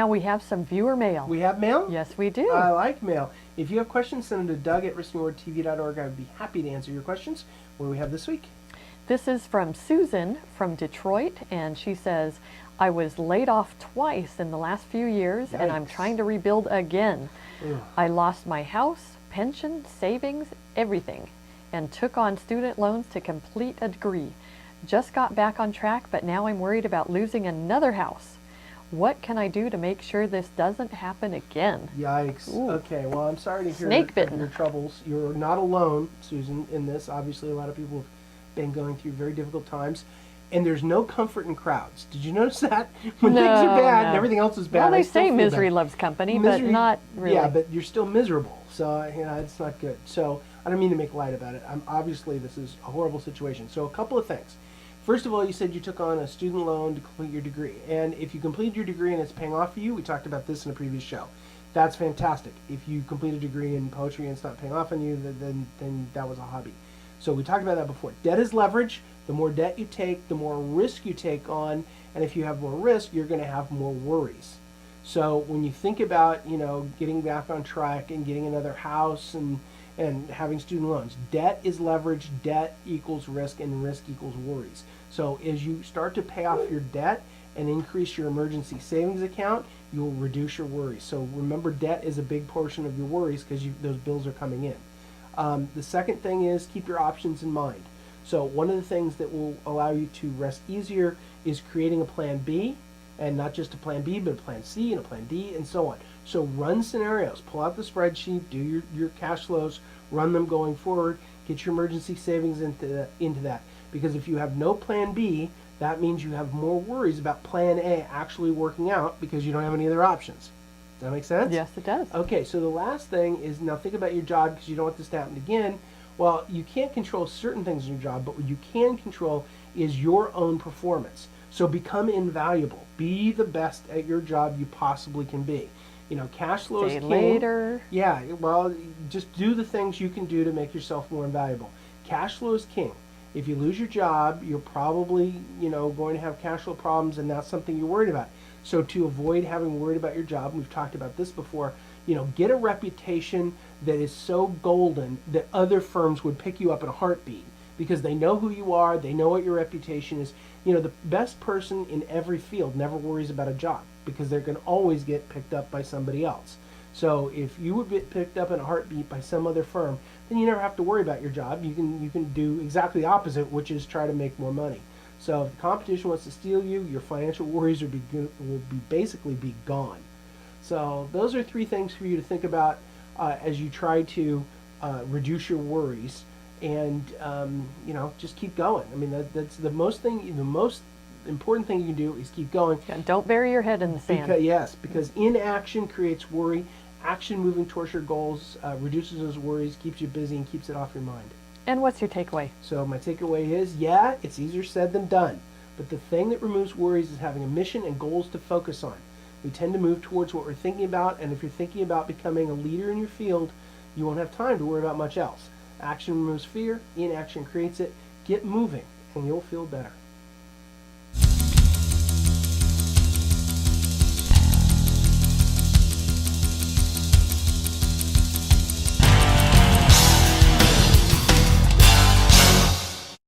now we have some viewer mail. We have mail? Yes, we do. I like mail. If you have questions, send them to Doug@riskandrewardtv.org. I would be happy to answer your questions. What do we have this week? This is from Susan from Detroit, and she says, I was laid off twice in the last few years, and I'm Yikes. trying to rebuild again. Ugh. I lost my house, pension, savings, everything, and took on student loans to complete a degree. Just got back on track, but now I'm worried about losing another house. What can I do to make sure this doesn't happen again? Yikes. Ooh. Okay, well, I'm sorry to hear Snake of bitten. your troubles. You're not alone, Susan, in this. Obviously, a lot of people have been going through very difficult times. And there's no comfort in crowds. Did you notice that? When things are bad and everything else is bad, Well, they I still say feel misery bad. loves company, Misery- but not really. Yeah, but you're still miserable. So, it's not good. So, I don't mean to make light about it. Obviously, this is a horrible situation. So, a couple of things. First of all, you said you took on a student loan to complete your degree. And if you completed your degree and it's paying off for you, we talked about this in a previous show. That's fantastic. If you complete a degree in poetry and it's not paying off on you, then that was a hobby. So we talked about that before. Debt is leverage. The more debt you take, the more risk you take on. And if you have more risk, you're going to have more worries. So when you think about, getting back on track and getting another house and having student loans, debt is leverage, debt equals risk, and risk equals worries. So as you start to pay off your debt and increase your emergency savings account, you will reduce your worries. So remember, debt is a big portion of your worries because those bills are coming in. The second thing is keep your options in mind. So one of the things that will allow you to rest easier is creating a plan B, and not just a plan B, but a plan C and a plan D and so on. So run scenarios, pull out the spreadsheet, do your cash flows, run them going forward, get your emergency savings into that. Because if you have no plan B, that means you have more worries about plan A actually working out because you don't have any other options. Does that make sense? Yes, it does. Okay, so the last thing is, now think about your job because you don't want this to happen again. Well, you can't control certain things in your job, but what you can control is your own performance. So become invaluable. Be the best at your job you possibly can be. Cash flow is Stay king. later. Yeah, well, just do the things you can do to make yourself more invaluable. Cash flow is king. If you lose your job, you're probably, going to have cash flow problems, and that's something you're worried about. So to avoid having worried about your job, we've talked about this before, get a reputation that is so golden that other firms would pick you up in a heartbeat because they know who you are, they know what your reputation is. The best person in every field never worries about a job because they're going to always get picked up by somebody else. So if you would get picked up in a heartbeat by some other firm, then you never have to worry about your job. You can do exactly the opposite, which is try to make more money. So if the competition wants to steal you, your financial worries will basically be gone. So those are three things for you to think about as you try to reduce your worries, and just keep going. I mean, that's the most important thing you can do is keep going. And don't bury your head in the sand. Because inaction creates worry. Action moving towards your goals reduces those worries, keeps you busy, and keeps it off your mind. And what's your takeaway? So my takeaway is, it's easier said than done. But the thing that removes worries is having a mission and goals to focus on. We tend to move towards what we're thinking about, and if you're thinking about becoming a leader in your field, you won't have time to worry about much else. Action removes fear, inaction creates it. Get moving, and you'll feel better.